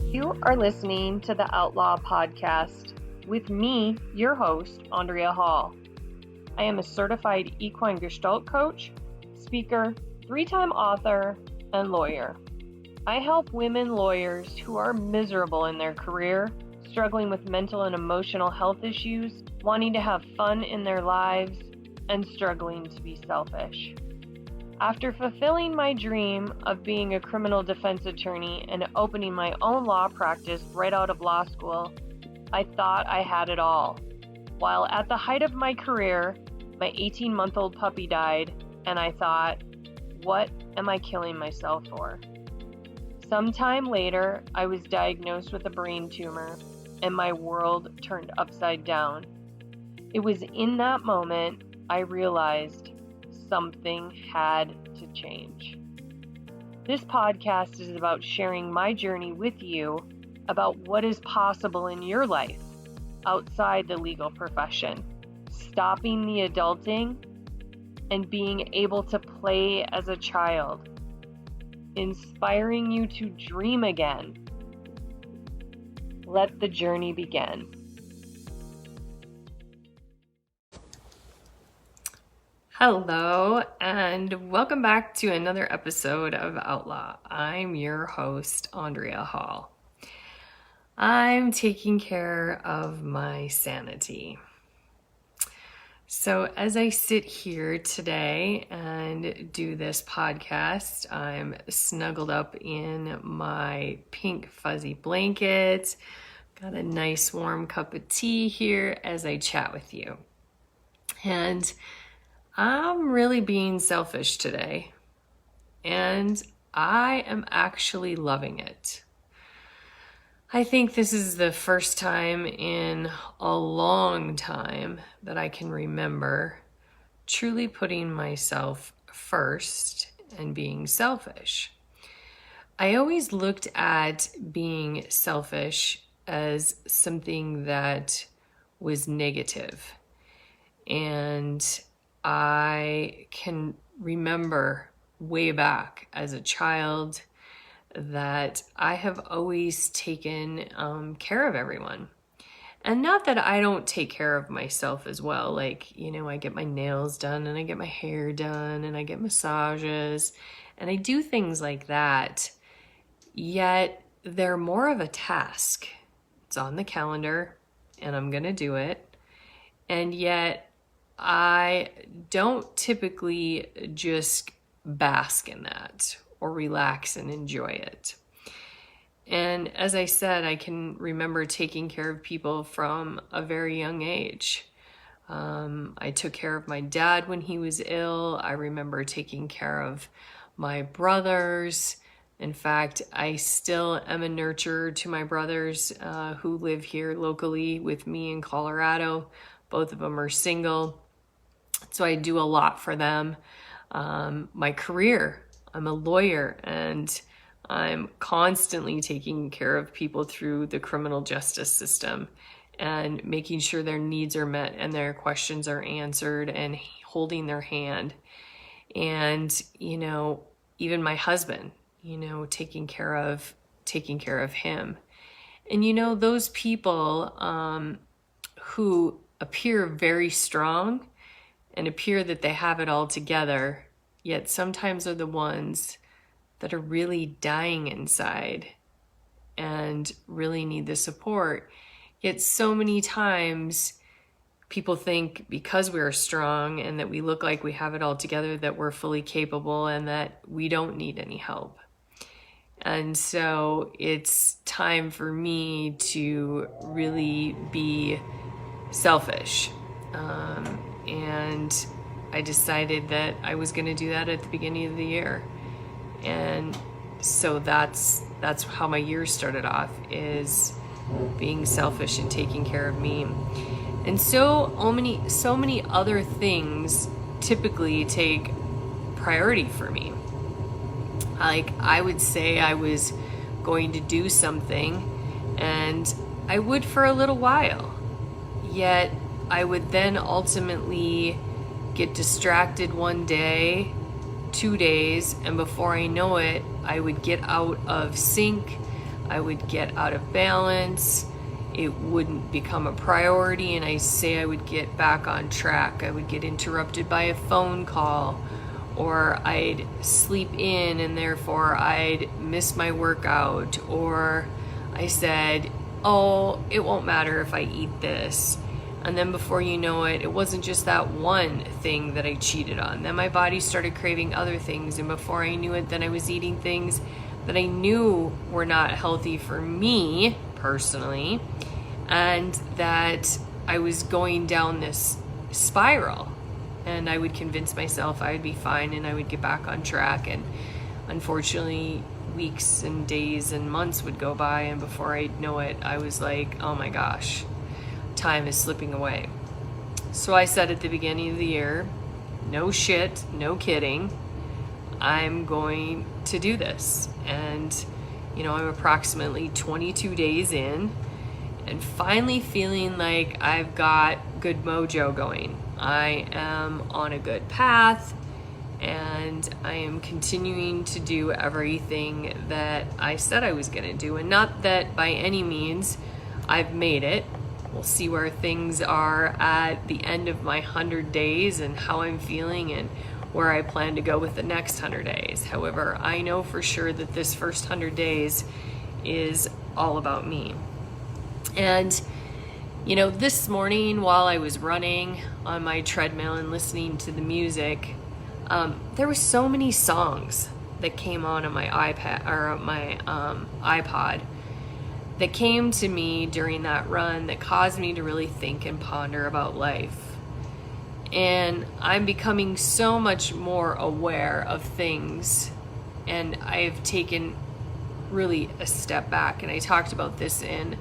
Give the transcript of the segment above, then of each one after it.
You are listening to the Outlaw Podcast with me, your host, Andrea Hall. I am a certified equine gestalt coach, speaker, 3-time author, and lawyer. I help women lawyers who are miserable in their career, struggling with mental and emotional health issues, wanting to have fun in their lives, and struggling to be selfish. After fulfilling my dream of being a criminal defense attorney and opening my own law practice right out of law school, I thought I had it all. While at the height of my career, my 18-month-old puppy died, and I thought, what am I killing myself for? Sometime later, I was diagnosed with a brain tumor, and my world turned upside down. It was in that moment I realized something had to change. This podcast is about sharing my journey with you about what is possible in your life outside the legal profession, stopping the adulting and being able to play as a child, inspiring you to dream again. Let the journey begin. Hello, and welcome back to another episode of Outlaw. I'm your host, Andrea Hall. I'm taking care of my sanity. So as I sit here today and do this podcast, I'm snuggled up in my pink fuzzy blanket, got a nice warm cup of tea here as I chat with you. And I'm really being selfish today, and I am actually loving it. I think this is the first time in a long time that I can remember truly putting myself first and being selfish. I always looked at being selfish as something that was negative, and I can remember way back as a child that I have always taken care of everyone. And not that I don't take care of myself as well. Like, I get my nails done and I get my hair done and I get massages and I do things like that. Yet they're more of a task. It's on the calendar and I'm going to do it. And yet I don't typically just bask in that or relax and enjoy it. And as I said, I can remember taking care of people from a very young age. I took care of my dad when he was ill. I remember taking care of my brothers. In fact, I still am a nurturer to my brothers who live here locally with me in Colorado. Both of them are single. So I do a lot for them. My career, I'm a lawyer and I'm constantly taking care of people through the criminal justice system and making sure their needs are met and their questions are answered and holding their hand. And, even my husband, taking care of him. And, those people who appear very strong and appear that they have it all together, yet sometimes are the ones that are really dying inside and really need the support. Yet so many times people think because we're strong and that we look like we have it all together that we're fully capable and that we don't need any help. And so it's time for me to really be selfish. And I decided that I was going to do that at the beginning of the year. And so that's how my year started off, is being selfish and taking care of me. And so many other things typically take priority for me. Like, I would say I was going to do something and I would for a little while, yet I would then ultimately get distracted one day 2 days, and before I know it, I would get out of sync, I would get out of balance, it wouldn't become a priority, and I would get back on track. I would get interrupted by a phone call, or I'd sleep in and therefore I'd miss my workout, or I said, oh, it won't matter if I eat this. And then before you know it, it wasn't just that one thing that I cheated on. Then my body started craving other things, and before I knew it, then I was eating things that I knew were not healthy for me personally, and that I was going down this spiral. And I would convince myself I would be fine and I would get back on track, and unfortunately weeks and days and months would go by, and before I'd know it, I was like, oh my gosh, time is slipping away. So I said at the beginning of the year, no shit, no kidding, I'm going to do this. And I'm approximately 22 days in and finally feeling like I've got good mojo going. I am on a good path, and I am continuing to do everything that I said I was going to do. And not that by any means I've made it. We'll see where things are at the end of my 100 days and how I'm feeling and where I plan to go with the next 100 days. However, I know for sure that this first 100 days is all about me. And this morning while I was running on my treadmill and listening to the music, there were so many songs that came on my iPad or my iPod that came to me during that run that caused me to really think and ponder about life. And I'm becoming so much more aware of things, and I've taken really a step back. And I talked about this in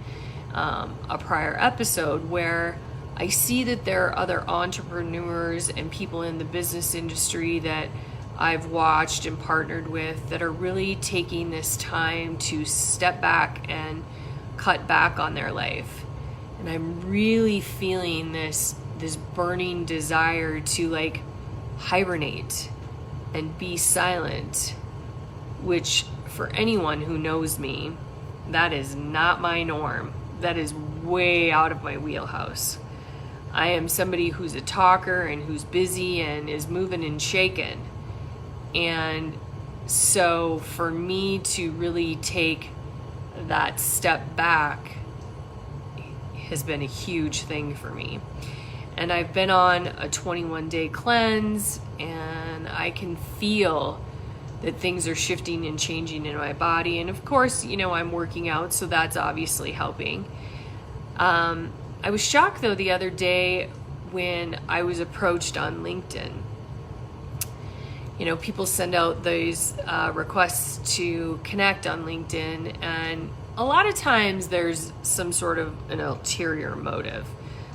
a prior episode, where I see that there are other entrepreneurs and people in the business industry that I've watched and partnered with that are really taking this time to step back and cut back on their life. And I'm really feeling this burning desire to hibernate and be silent, which for anyone who knows me, that is not my norm. That is way out of my wheelhouse. I am somebody who's a talker and who's busy and is moving and shaking. And so for me to really take that step back has been a huge thing for me. And I've been on a 21-day cleanse, and I can feel that things are shifting and changing in my body. And of course, I'm working out, so that's obviously helping. I was shocked though the other day when I was approached on LinkedIn. People send out those requests to connect on LinkedIn, and a lot of times there's some sort of an ulterior motive,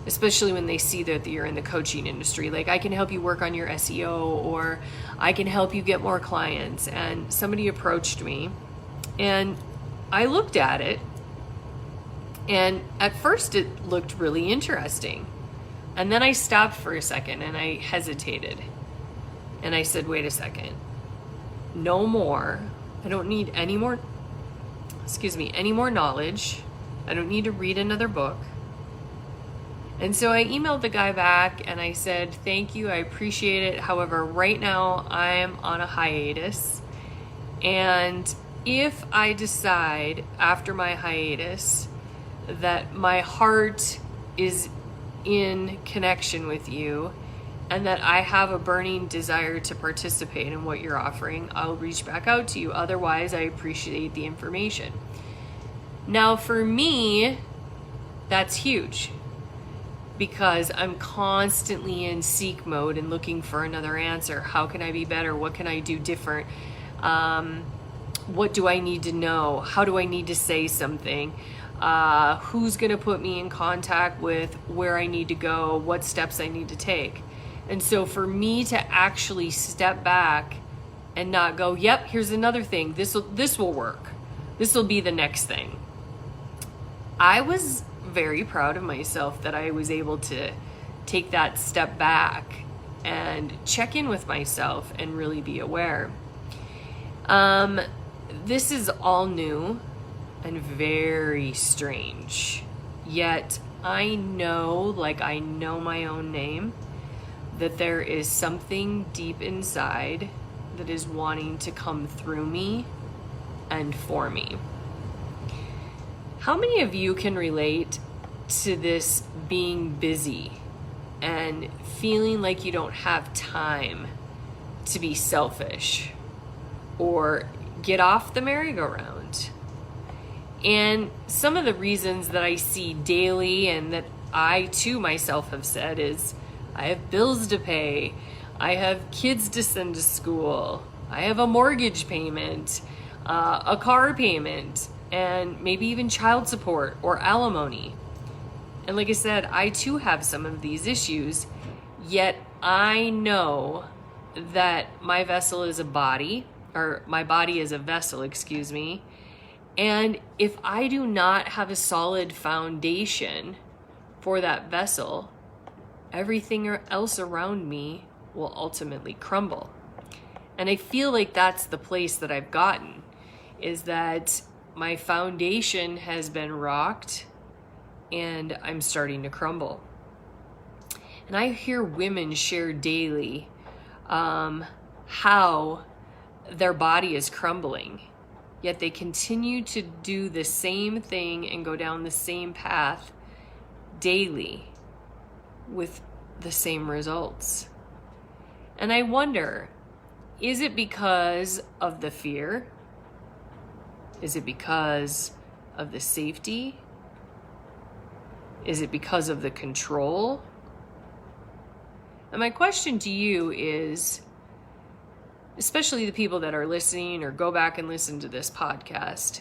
especially when they see that you're in the coaching industry. Like, I can help you work on your SEO, or I can help you get more clients. And somebody approached me, and I looked at it, and at first it looked really interesting. And then I stopped for a second and I hesitated. And I said, wait a second, no more. I don't need any more knowledge. I don't need to read another book. And so I emailed the guy back and I said, thank you, I appreciate it. However, right now I'm on a hiatus. And if I decide after my hiatus that my heart is in connection with you and that I have a burning desire to participate in what you're offering, I'll reach back out to you. Otherwise, I appreciate the information. Now, for me, that's huge, because I'm constantly in seek mode and looking for another answer. How can I be better? What can I do different? What do I need to know? How do I need to say something? Who's going to put me in contact with where I need to go? What steps I need to take? And so for me to actually step back and not go, yep, here's another thing. This will work. This will be the next thing. I was very proud of myself that I was able to take that step back and check in with myself and really be aware. This is all new and very strange. Yet I know, like I know my own name, that there is something deep inside that is wanting to come through me and for me. How many of you can relate to this being busy and feeling like you don't have time to be selfish or get off the merry-go-round? And some of the reasons that I see daily and that I too myself have said is, I have bills to pay, I have kids to send to school, I have a mortgage payment, a car payment, and maybe even child support or alimony. And like I said, I too have some of these issues, yet I know that my vessel is a body, or my body is a vessel, excuse me. And if I do not have a solid foundation for that vessel, everything else around me will ultimately crumble. And I feel like that's the place that I've gotten, is that my foundation has been rocked and I'm starting to crumble. And I hear women share daily how their body is crumbling, yet they continue to do the same thing and go down the same path daily with the same results. And I wonder, is it because of the fear? Is it because of the safety? Is it because of the control? And my question to you is, especially the people that are listening or go back and listen to this podcast,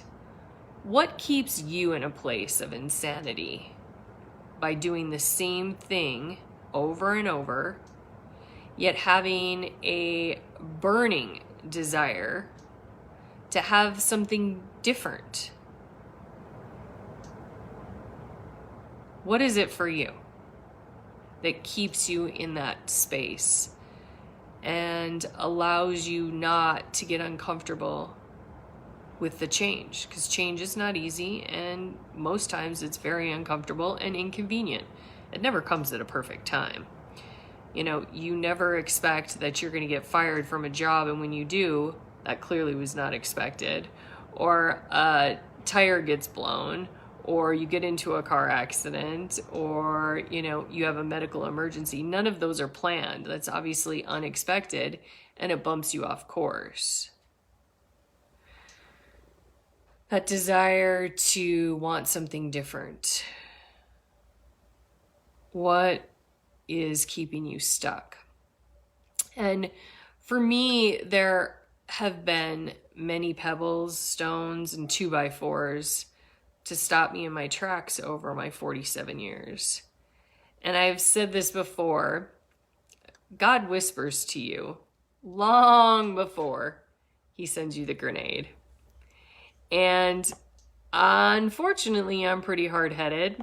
what keeps you in a place of insanity by doing the same thing over and over, yet having a burning desire to have something different? What is it for you that keeps you in that space and allows you not to get uncomfortable with the change? Because change is not easy, and most times it's very uncomfortable and inconvenient. It never comes at a perfect time. You know, you never expect that you're going to get fired from a job, and when you do, that clearly was not expected. Or a tire gets blown, or you get into a car accident, or, you know, you have a medical emergency. None of those are planned. That's obviously unexpected, and it bumps you off course. That desire to want something different. What is keeping you stuck? And for me, there have been many pebbles, stones, and 2x4s to stop me in my tracks over my 47 years. And I've said this before, God whispers to you long before he sends you the grenade. And unfortunately, I'm pretty hard-headed.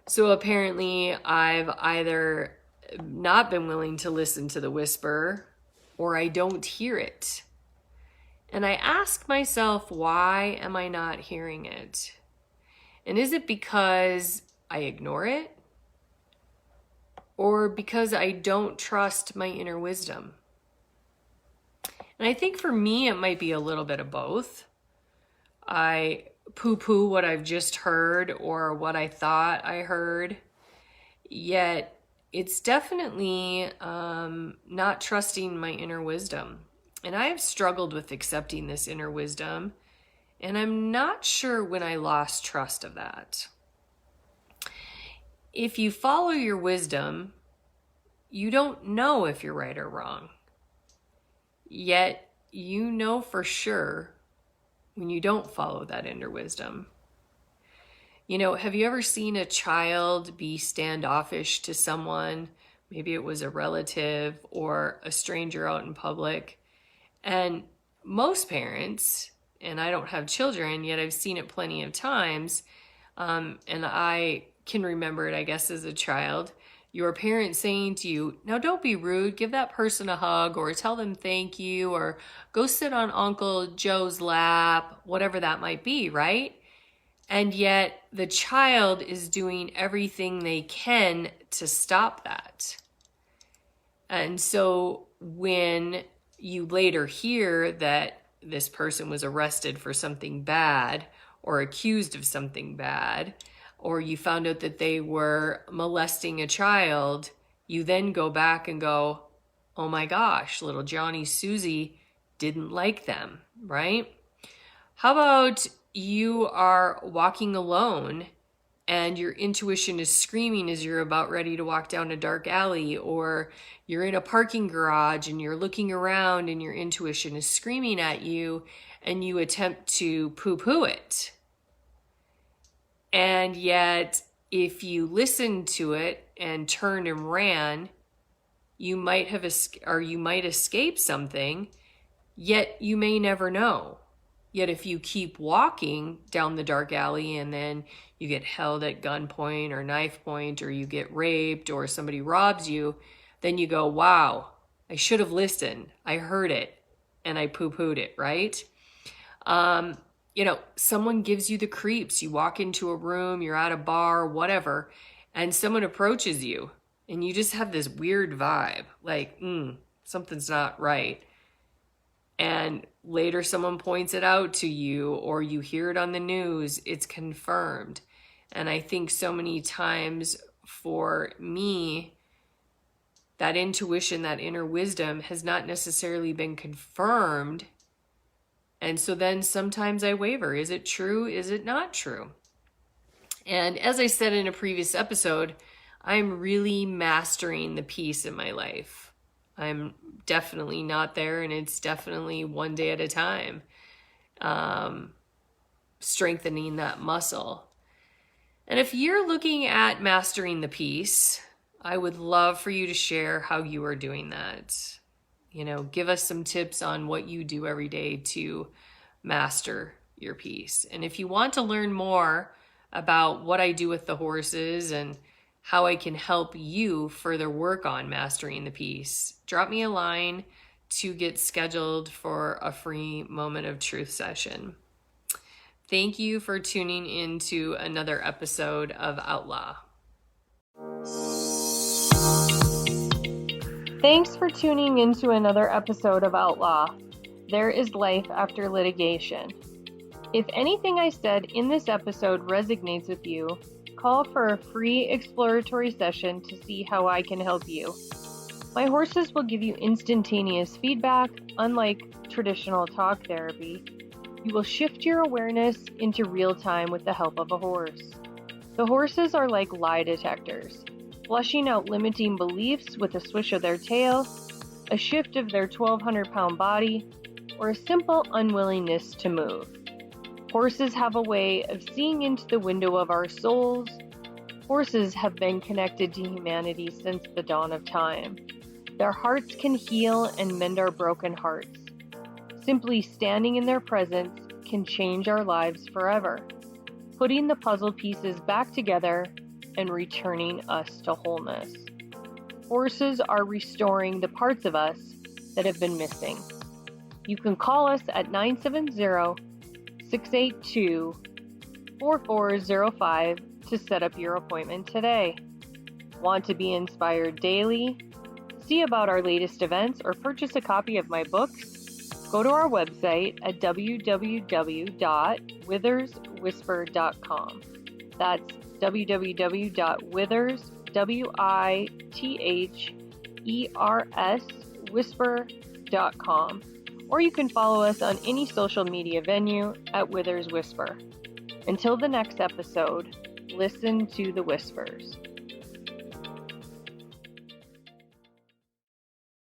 So apparently I've either not been willing to listen to the whisper, or I don't hear it. And I ask myself, why am I not hearing it? And is it because I ignore it? Or because I don't trust my inner wisdom? And I think for me, it might be a little bit of both. I poo-poo what I've just heard or what I thought I heard, yet it's definitely not trusting my inner wisdom. And I have struggled with accepting this inner wisdom, and I'm not sure when I lost trust of that. If you follow your wisdom, you don't know if you're right or wrong. Yet you know for sure when you don't follow that inner wisdom. You know, have you ever seen a child be standoffish to someone? Maybe it was a relative or a stranger out in public. And most parents, and I don't have children, yet I've seen it plenty of times, and I can remember it, I guess, as a child. your parent saying to you, now don't be rude, give that person a hug or tell them thank you or go sit on Uncle Joe's lap, whatever that might be, right? And yet the child is doing everything they can to stop that. And so when you later hear that this person was arrested for something bad or accused of something bad, or you found out that they were molesting a child, you then go back and go, oh my gosh, little Johnny Susie didn't like them, right? How about you are walking alone and your intuition is screaming as you're about ready to walk down a dark alley, or you're in a parking garage and you're looking around and your intuition is screaming at you and you attempt to poo-poo it. And yet, if you listened to it and turned and ran, you might escape something, yet you may never know. Yet if you keep walking down the dark alley and then you get held at gunpoint or knife point, or you get raped, or somebody robs you, then you go, wow, I should have listened. I heard it and I poo-pooed it, right? Someone gives you the creeps. You walk into a room, you're at a bar, whatever, and someone approaches you and you just have this weird vibe, like, something's not right. And later someone points it out to you, or you hear it on the news, it's confirmed. And I think so many times for me, that intuition, that inner wisdom has not necessarily been confirmed. And so then sometimes I waver. Is it true? Is it not true? And as I said in a previous episode, I'm really mastering the peace in my life. I'm definitely not there, and it's definitely one day at a time, strengthening that muscle. And if you're looking at mastering the peace, I would love for you to share how you are doing that. Give us some tips on what you do every day to master your peace. And if you want to learn more about what I do with the horses and how I can help you further work on mastering the peace, drop me a line to get scheduled for a free moment of truth session. Thank you for tuning into another episode of Outlaw. Thanks for tuning into another episode of Outlaw. There is life after litigation. If anything I said in this episode resonates with you, call for a free exploratory session to see how I can help you. My horses will give you instantaneous feedback, unlike traditional talk therapy. You will shift your awareness into real time with the help of a horse. The horses are like lie detectors, flushing out limiting beliefs with a swish of their tail, a shift of their 1,200-pound body, or a simple unwillingness to move. Horses have a way of seeing into the window of our souls. Horses have been connected to humanity since the dawn of time. Their hearts can heal and mend our broken hearts. Simply standing in their presence can change our lives forever, putting the puzzle pieces back together and returning us to wholeness. Horses are restoring the parts of us that have been missing. You can call us at 970-682-4405 to set up your appointment today. Want to be inspired daily? See about our latest events or purchase a copy of my books? Go to our website at www.witherswhisper.com. That's www.witherswhisper.com. Or you can follow us on any social media venue at Withers Whisper. Until the next episode, listen to the whispers.